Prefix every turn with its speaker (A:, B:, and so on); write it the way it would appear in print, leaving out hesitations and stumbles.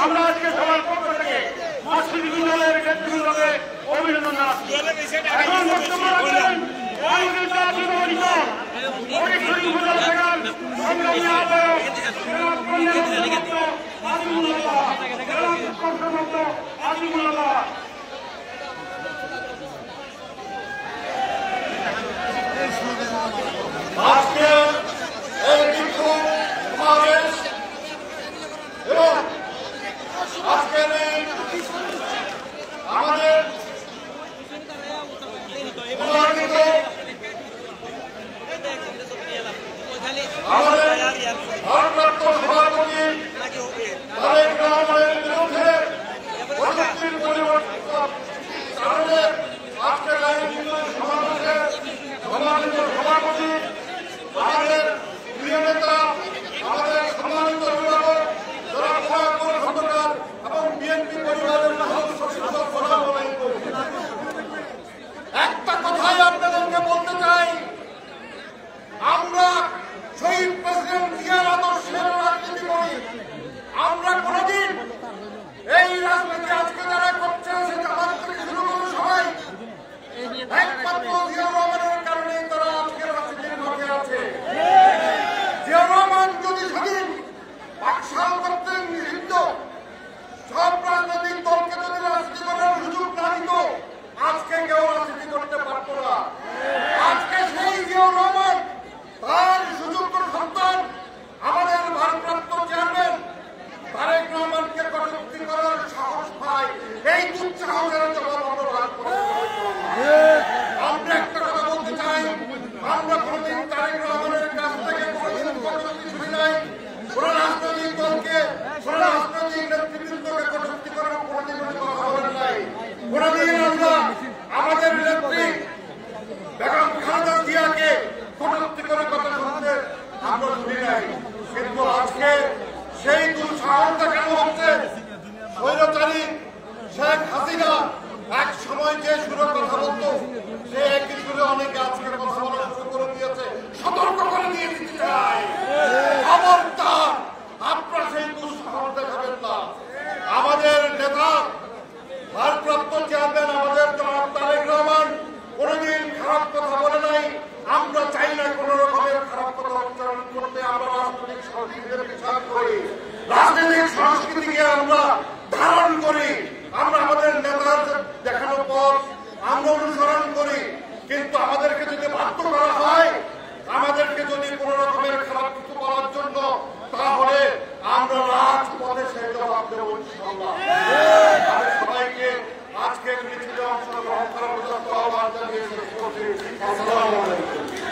A: আমরা আজকে সবার পক্ষ থেকে মসজিদ বিদ্যালয়ের নেতৃবৃন্দকে অভিনন্দন জানাচ্ছি। এখন বক্তব্য রাখবেন শেখ হাসিনা এক সময় যে সুরে কথা বলতো সে একই সুরে অনেকে আজকে কথা বলা শুরু করে দিয়েছে। সতর্ক করে দিয়ে দিতে চাই, খবরদার আপনারা সেই দুঃসাহস দেখাবেন না। আমাদের নেতা ভারপ্রাপ্ত চেয়ারম্যান আমাদের জনাব তারেক রহমান কোনোদিন খারাপ কথা বলে নাই। আমরা চাই না কোন রকমের খারাপ কথা উচ্চারণ করতে। আমরা রাজনৈতিক সংস্কৃতিকে বিশ্বাস করি, রাজনৈতিক সংস্কৃতিকে আমরা ধারণ করি, আমরা আমাদের নেতার দেখানো পথ আমরা অনুসরণ করি। কিন্তু আমাদেরকে যদি বাধ্য করা হয়, আমাদেরকে যদি কোন রকমের খারাপ কিছু করার জন্য, তাহলে আমরা রাজপথে সেই জবাব দেবো ইনশাআল্লাহ। আমি সবাইকে আজকের মিছিলে অংশগ্রহণ করার জন্য আহ্বান জানিয়ে শেষ করছি। আসসালামু আলাইকুম।